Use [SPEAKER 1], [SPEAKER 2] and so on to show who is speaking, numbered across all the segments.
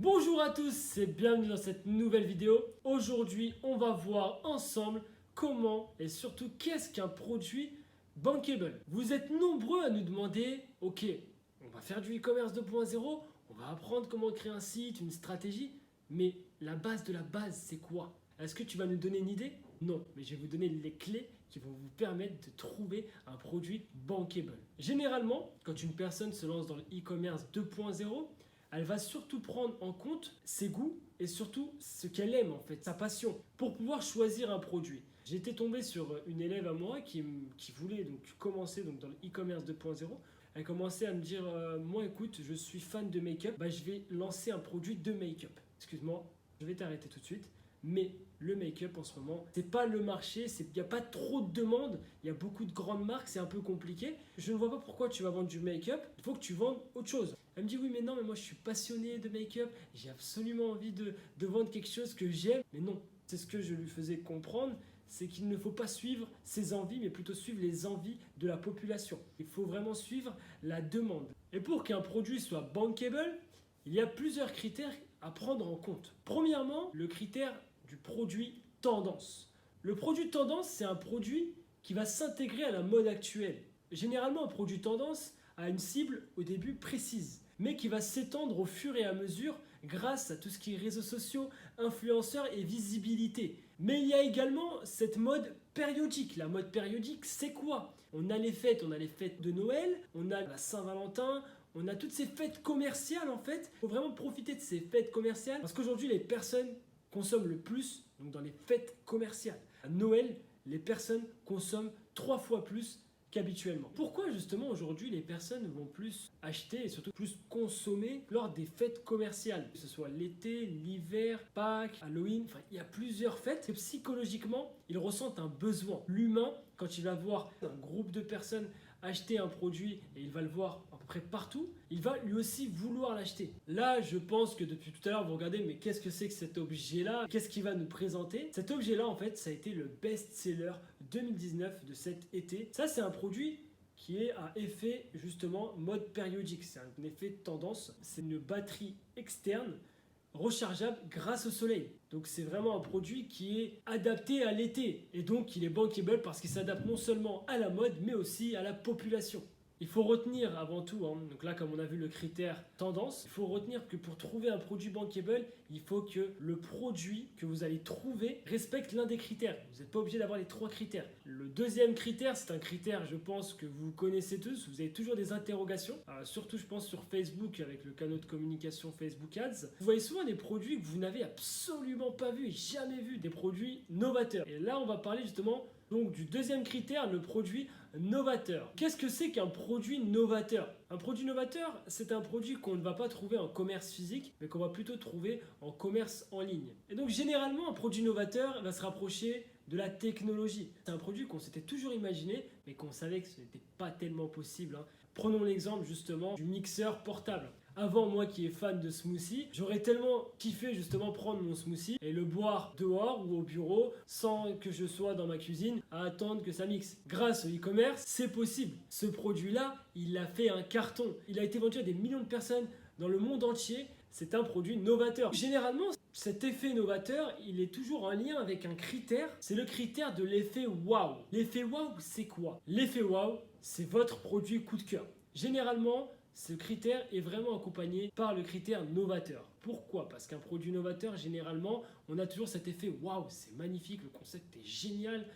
[SPEAKER 1] Bonjour à tous et bienvenue dans cette nouvelle vidéo. Aujourd'hui, on va voir ensemble comment et surtout qu'est-ce qu'un produit bankable. Vous êtes nombreux à nous demander, ok, on va faire du e-commerce 2.0, on va apprendre comment créer un site, une stratégie, mais la base de la base, c'est quoi? Est-ce que tu vas nous donner une idée? Non, mais je vais vous donner les clés qui vont vous permettre de trouver un produit bankable. Généralement, quand une personne se lance dans le e-commerce 2.0, elle va surtout prendre en compte ses goûts et surtout ce qu'elle aime en fait, sa passion, pour pouvoir choisir un produit. J'étais tombé sur une élève à moi qui voulait donc commencer dans le e-commerce 2.0. Elle commençait à me dire moi écoute, je suis fan de make-up, je vais lancer un produit de make-up. Excuse-moi, je vais t'arrêter tout de suite. Mais le make-up en ce moment, c'est pas le marché, il n'y a pas trop de demandes, il y a beaucoup de grandes marques, c'est un peu compliqué. Je ne vois pas pourquoi tu vas vendre du make-up, il faut que tu vendes autre chose. Elle me dit oui mais non, mais moi je suis passionné de make-up, j'ai absolument envie de vendre quelque chose que j'aime. Mais non, c'est ce que je lui faisais comprendre, c'est qu'il ne faut pas suivre ses envies, mais plutôt suivre les envies de la population. Il faut vraiment suivre la demande. Et pour qu'un produit soit bankable, il y a plusieurs critères à prendre en compte. Premièrement, le critère du produit tendance. Le produit tendance, c'est un produit qui va s'intégrer à la mode actuelle. Généralement, un produit tendance a une cible au début précise, mais qui va s'étendre au fur et à mesure grâce à tout ce qui est réseaux sociaux, influenceurs et visibilité. Mais il y a également cette mode périodique. La mode périodique, c'est quoi? On a les fêtes de Noël, on a la Saint-Valentin, on a toutes ces fêtes commerciales en fait. Il faut vraiment profiter de ces fêtes commerciales parce qu'aujourd'hui les personnes consomment le plus donc dans les fêtes commerciales. À Noël, les personnes consomment 3 fois plus qu'habituellement. Pourquoi justement aujourd'hui les personnes vont plus acheter et surtout plus consommer lors des fêtes commerciales? Que ce soit l'été, l'hiver, Pâques, Halloween, il y a plusieurs fêtes que psychologiquement ils ressentent un besoin. L'humain, quand il va voir un groupe de personnes acheter un produit et il va le voir à peu près partout, il va lui aussi vouloir l'acheter. Là, je pense que depuis tout à l'heure, vous regardez, mais qu'est-ce que c'est que cet objet-là? Qu'est-ce qu'il va nous présenter? Cet objet-là, en fait, ça a été le best-seller 2019 de cet été. Ça, c'est un produit qui est à effet justement mode périodique. C'est un effet de tendance. C'est une batterie externe rechargeable grâce au soleil. Donc c'est vraiment un produit qui est adapté à l'été et donc il est bankable parce qu'il s'adapte non seulement à la mode mais aussi à la population. Il faut retenir avant tout, donc là comme on a vu le critère tendance, il faut retenir que pour trouver un produit bankable, il faut que le produit que vous allez trouver respecte l'un des critères. Vous n'êtes pas obligé d'avoir les 3 critères. Le deuxième critère, c'est un critère je pense que vous connaissez tous, vous avez toujours des interrogations, surtout je pense sur Facebook avec le canal de communication Facebook Ads. Vous voyez souvent des produits que vous n'avez absolument pas vu et jamais vu, des produits novateurs. Et là on va parler justement donc du deuxième critère, le produit novateur. Qu'est-ce que c'est qu'un produit novateur? Un produit novateur, c'est un produit qu'on ne va pas trouver en commerce physique, mais qu'on va plutôt trouver en commerce en ligne. Et donc généralement, un produit novateur va se rapprocher de la technologie. C'est un produit qu'on s'était toujours imaginé, mais qu'on savait que ce n'était pas tellement possible. Prenons l'exemple justement du mixeur portable. Avant, moi qui est fan de smoothie, j'aurais tellement kiffé justement prendre mon smoothie et le boire dehors ou au bureau sans que je sois dans ma cuisine à attendre que ça mixe. Grâce au e-commerce, c'est possible. Ce produit-là, il a fait un carton. Il a été vendu à des millions de personnes dans le monde entier. C'est un produit novateur. Généralement, cet effet novateur, il est toujours en lien avec un critère. C'est le critère de l'effet wow. L'effet wow, c'est quoi? L'effet wow, c'est votre produit coup de cœur. Généralement, ce critère est vraiment accompagné par le critère novateur. Pourquoi? Parce qu'un produit novateur, généralement, on a toujours cet effet « Waouh, c'est magnifique, le concept est génial,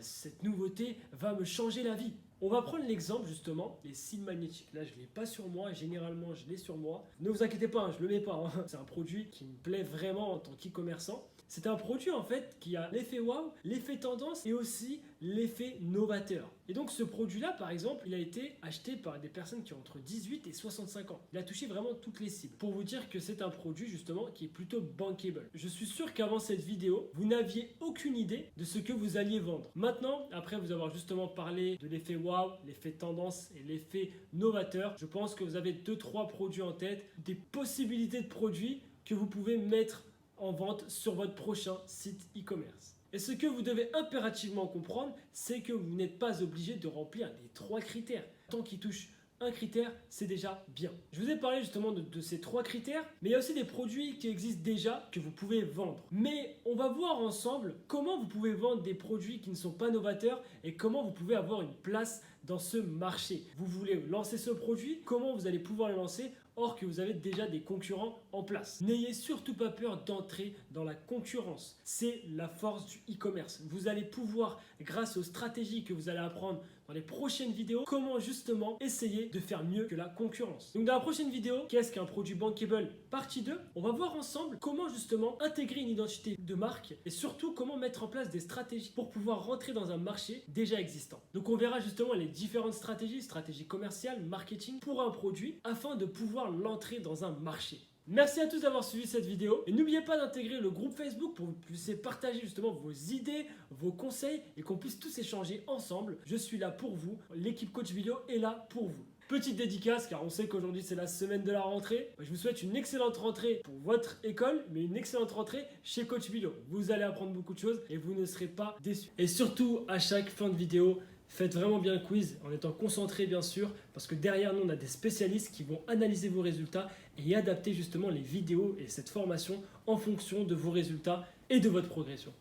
[SPEAKER 1] cette nouveauté va me changer la vie ». On va prendre l'exemple justement des cils magnétiques. Là, je ne l'ai pas sur moi, généralement, je l'ai sur moi. Ne vous inquiétez pas, je ne le mets pas. C'est un produit qui me plaît vraiment en tant qu'e-commerçant. C'est un produit en fait qui a l'effet wow, l'effet tendance et aussi l'effet novateur. Et donc ce produit-là, par exemple, il a été acheté par des personnes qui ont entre 18 et 65 ans. Il a touché vraiment toutes les cibles. Pour vous dire que c'est un produit justement qui est plutôt bankable. Je suis sûr qu'avant cette vidéo, vous n'aviez aucune idée de ce que vous alliez vendre. Maintenant, après vous avoir justement parlé de l'effet wow, l'effet tendance et l'effet novateur, je pense que vous avez 2-3 produits en tête, des possibilités de produits que vous pouvez mettre en vente sur votre prochain site e-commerce. Et ce que vous devez impérativement comprendre, c'est que vous n'êtes pas obligé de remplir les 3 critères. Tant qu'ils touchent un critère, c'est déjà bien. Je vous ai parlé justement de ces 3 critères, mais il y a aussi des produits qui existent déjà que vous pouvez vendre. Mais on va voir ensemble comment vous pouvez vendre des produits qui ne sont pas novateurs et comment vous pouvez avoir une place dans ce marché. Vous voulez lancer ce produit, comment vous allez pouvoir le lancer or que vous avez déjà des concurrents en place. N'ayez surtout pas peur d'entrer dans la concurrence. C'est la force du e-commerce. Vous allez pouvoir, grâce aux stratégies que vous allez apprendre dans les prochaines vidéos, comment justement essayer de faire mieux que la concurrence. Donc dans la prochaine vidéo, qu'est-ce qu'un produit bankable partie 2, on va voir ensemble comment justement intégrer une identité de marque et surtout comment mettre en place des stratégies pour pouvoir rentrer dans un marché déjà existant. Donc on verra justement les différentes stratégies commerciales, marketing pour un produit afin de pouvoir l'entrer dans un marché. Merci à tous d'avoir suivi cette vidéo et n'oubliez pas d'intégrer le groupe Facebook pour que vous puissiez partager justement vos idées, vos conseils et qu'on puisse tous échanger ensemble. Je suis là pour vous, l'équipe Coach Vidéo est là pour vous. Petite dédicace car on sait qu'aujourd'hui c'est la semaine de la rentrée. Je vous souhaite une excellente rentrée pour votre école mais une excellente rentrée chez Coach Vidéo. Vous allez apprendre beaucoup de choses et vous ne serez pas déçus. Et surtout à chaque fin de vidéo, faites vraiment bien le quiz en étant concentré bien sûr parce que derrière nous on a des spécialistes qui vont analyser vos résultats et adapter justement les vidéos et cette formation en fonction de vos résultats et de votre progression.